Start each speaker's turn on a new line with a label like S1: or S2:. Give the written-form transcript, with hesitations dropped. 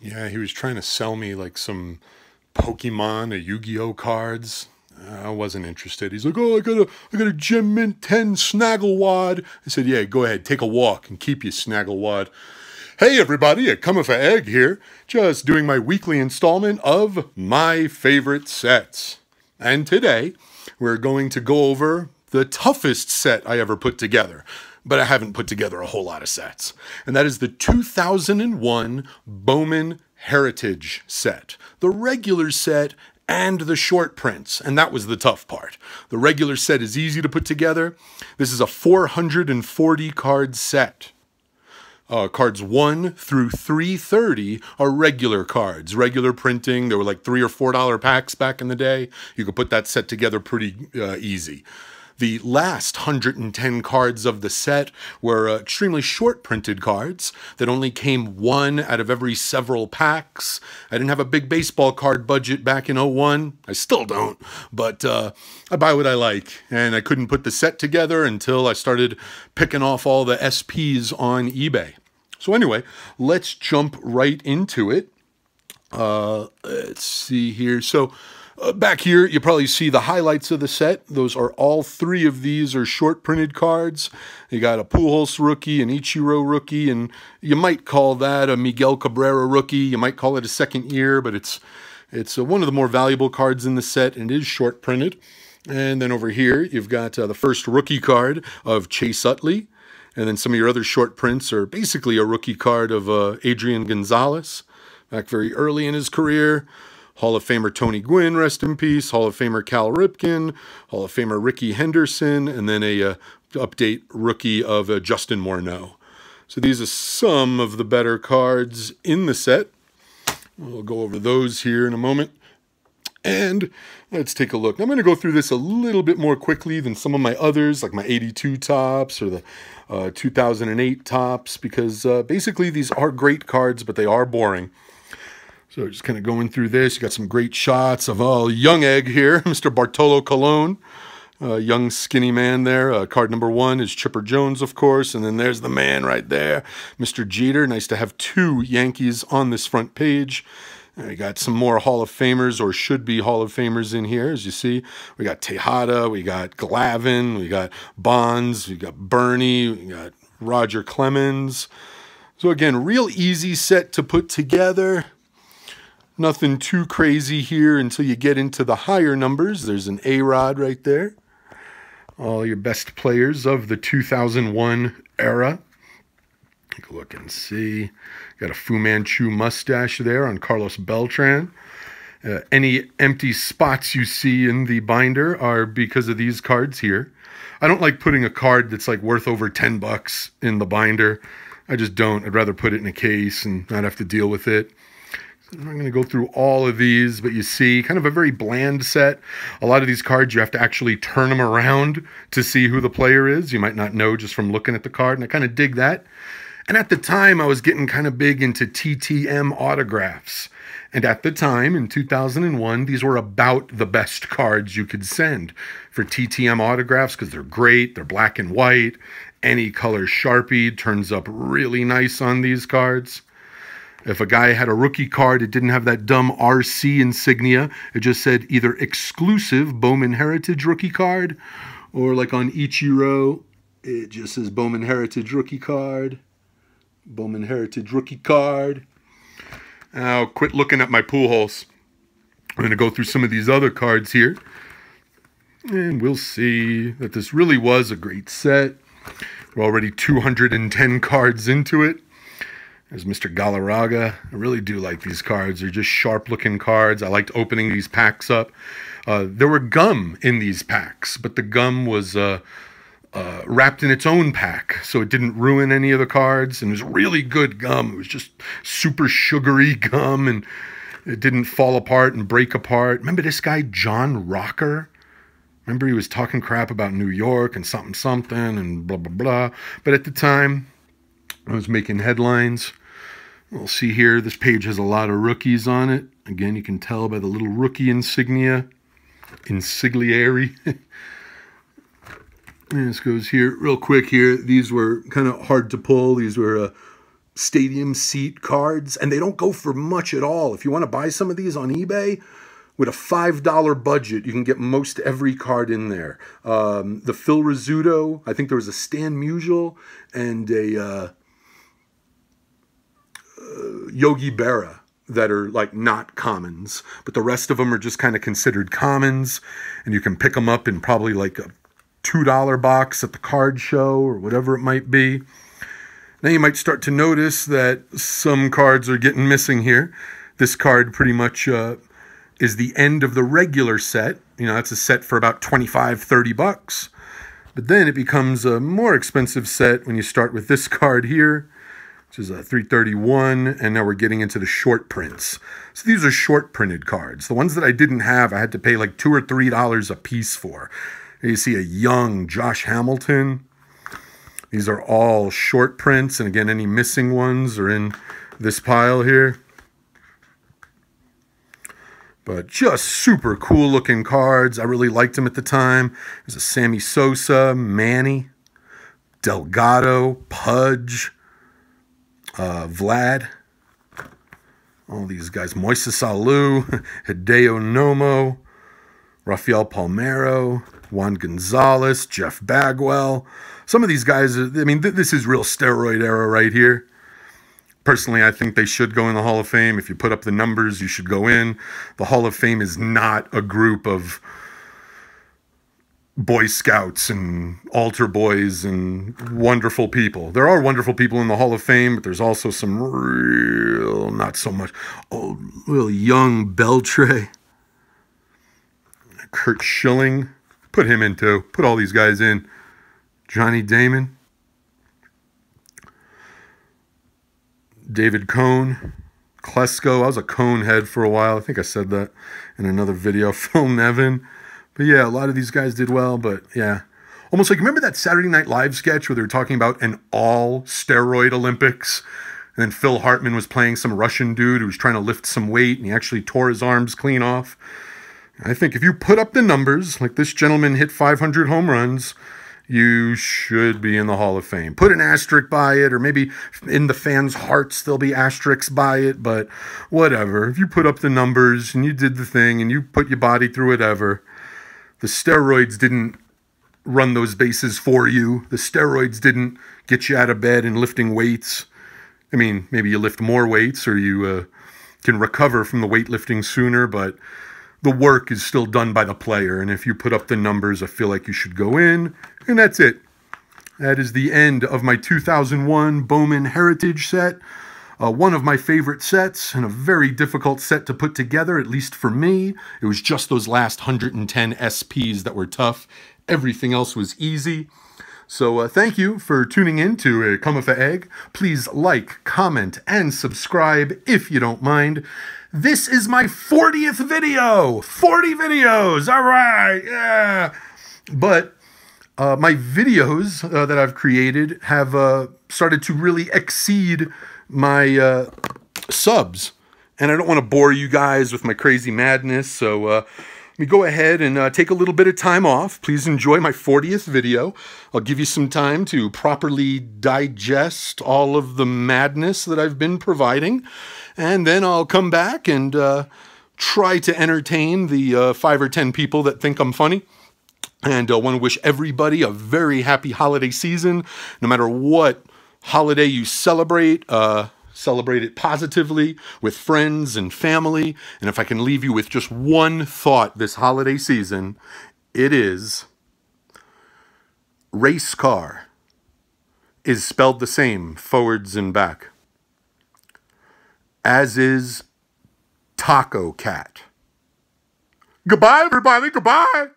S1: Yeah, he was trying to sell me like some Pokemon or Yu-Gi-Oh cards. I wasn't interested. He's like, "Oh, I got a Gem Mint 10 Snagglewad." I said, "Yeah, go ahead, take a walk and keep your Snagglewad." Hey everybody, itcummifaegg here, just doing my weekly installment of My Favorite Sets. And today, we're going to go over the toughest set I ever put together. But I haven't put together a whole lot of sets. And that is the 2001 Bowman Heritage set. The regular set and the short prints, and that was the tough part. The regular set is easy to put together. This is a 440 card set. Cards 1 through 330 are regular cards, regular printing. There were like $3 or $4 packs back in the day. You could put that set together pretty easy. The last 110 cards of the set were extremely short printed cards that only came one out of every several packs. I didn't have a big baseball card budget back in '01. I still don't, but I buy what I like. And I couldn't put the set together until I started picking off all the SPs on eBay. So anyway, let's jump right into it. Let's see here. So back here, you probably see the highlights of the set. Those are all three of these are short printed cards. You got a Pujols rookie, an Ichiro rookie, and you might call that a Miguel Cabrera rookie. You might call it a second year, but it's one of the more valuable cards in the set, and it is short printed. And then over here, you've got the first rookie card of Chase Utley. And then some of your other short prints are basically a rookie card of Adrian Gonzalez, back very early in his career. Hall of Famer Tony Gwynn, rest in peace. Hall of Famer Cal Ripken. Hall of Famer Ricky Henderson. And then a update rookie of Justin Morneau. So these are some of the better cards in the set. We'll go over those here in a moment. And let's take a look. I'm going to go through this a little bit more quickly than some of my others, like my 82 tops or the 2008 tops, because basically these are great cards, but they are boring. So just kind of going through this. You got some great shots of young egg here, Mr. Bartolo Colon, young skinny man there. Card number 1 is Chipper Jones, of course, and then there's the man right there, Mr. Jeter. Nice to have 2 Yankees on this front page. We got some more Hall of Famers, or should be Hall of Famers in here, as you see. We got Tejada, we got Glavine, we got Bonds, we got Bernie, we got Roger Clemens. So again, real easy set to put together. Nothing too crazy here until you get into the higher numbers. There's an A-Rod right there. All your best players of the 2001 era. Take a look and see. Got a Fu Manchu mustache there on Carlos Beltran. Any empty spots you see in the binder are because of these cards here. I don't like putting a card that's like worth over 10 bucks in the binder. I just don't. I'd rather put it in a case and not have to deal with it. I'm not going to go through all of these, but you see kind of a very bland set. A lot of these cards, you have to actually turn them around to see who the player is. You might not know just from looking at the card, and I kind of dig that. And at the time, I was getting kind of big into TTM autographs. And at the time, in 2001, these were about the best cards you could send for TTM autographs because they're great. They're black and white. Any color Sharpie turns up really nice on these cards. If a guy had a rookie card, it didn't have that dumb RC insignia. It just said either exclusive Bowman Heritage rookie card, or like on Ichiro, it just says Bowman Heritage rookie card. Bowman Heritage rookie card. Now, quit looking at my Pujols. I'm going to go through some of these other cards here. And we'll see that this really was a great set. We're already 210 cards into it. There's Mr. Galarraga. I really do like these cards. They're just sharp-looking cards. I liked opening these packs up. There were gum in these packs, but the gum was wrapped in its own pack, so it didn't ruin any of the cards, and it was really good gum. It was just super sugary gum, and it didn't fall apart and break apart. Remember this guy, John Rocker? Remember he was talking crap about New York and something and blah, blah, blah. But at the time, I was making headlines. We'll see here, this page has a lot of rookies on it. Again, you can tell by the little rookie insignia. Insigliere. And this goes here real quick here. These were kind of hard to pull. These were stadium seat cards, and they don't go for much at all. If you want to buy some of these on eBay, with a $5 budget, you can get most every card in there. The Phil Rizzuto, I think there was a Stan Musial, and a Yogi Berra that are like not commons, but the rest of them are just kind of considered commons, and you can pick them up in probably like a $2 box at the card show or whatever it might be. Now you might start to notice that some cards are getting missing here. This card pretty much is the end of the regular set. You know, that's a set for about 25, 30 bucks. But then it becomes a more expensive set when you start with this card here, which is a 331, and now we're getting into the short prints. So these are short printed cards. The ones that I didn't have, I had to pay like $2 or $3 a piece for. Here you see a young Josh Hamilton. These are all short prints, and again, any missing ones are in this pile here. But just super cool looking cards. I really liked them at the time. There's a Sammy Sosa, Manny, Delgado, Pudge, Vlad. All these guys. Moises Alou, Hideo Nomo, Rafael Palmeiro, Juan Gonzalez, Jeff Bagwell. Some of these guys, I mean, this is real steroid era right here. Personally, I think they should go in the Hall of Fame. If you put up the numbers, you should go in. The Hall of Fame is not a group of Boy Scouts and altar boys and wonderful people. There are wonderful people in the Hall of Fame, but there's also some real, not so much, real young Beltre. Kurt Schilling. Put him in too. Put all these guys in. Johnny Damon. David Cone, Klesko. I was a Cone head for a while. I think I said that in another video. Phil Nevin. But yeah, a lot of these guys did well, but yeah. Almost like, remember that Saturday Night Live sketch where they were talking about an all-steroid Olympics? And then Phil Hartman was playing some Russian dude who was trying to lift some weight, and he actually tore his arms clean off. I think if you put up the numbers, like this gentleman hit 500 home runs, you should be in the Hall of Fame. Put an asterisk by it, or maybe in the fans' hearts there'll be asterisks by it, but whatever. If you put up the numbers and you did the thing and you put your body through whatever, the steroids didn't run those bases for you. The steroids didn't get you out of bed and lifting weights. I mean, maybe you lift more weights or you can recover from the weightlifting sooner, but the work is still done by the player. And if you put up the numbers, I feel like you should go in. And that's it. That is the end of my 2001 Bowman Heritage set. One of my favorite sets, and a very difficult set to put together, at least for me. It was just those last 110 SPs that were tough. Everything else was easy. So thank you for tuning in to itcummifaegg. Please like, comment, and subscribe if you don't mind. This is my 40th video. 40 videos. All right. Yeah. But my videos that I've created have started to really exceed my subs. And I don't want to bore you guys with my crazy madness. So let me go ahead and take a little bit of time off. Please enjoy my 40th video. I'll give you some time to properly digest all of the madness that I've been providing. And then I'll come back and try to entertain the 5 or 10 people that think I'm funny. And I want to wish everybody a very happy holiday season. No matter what holiday you celebrate, celebrate it positively with friends and family. And if I can leave you with just one thought this holiday season, it is race car is spelled the same forwards and back, as is taco cat. Goodbye, everybody. Goodbye.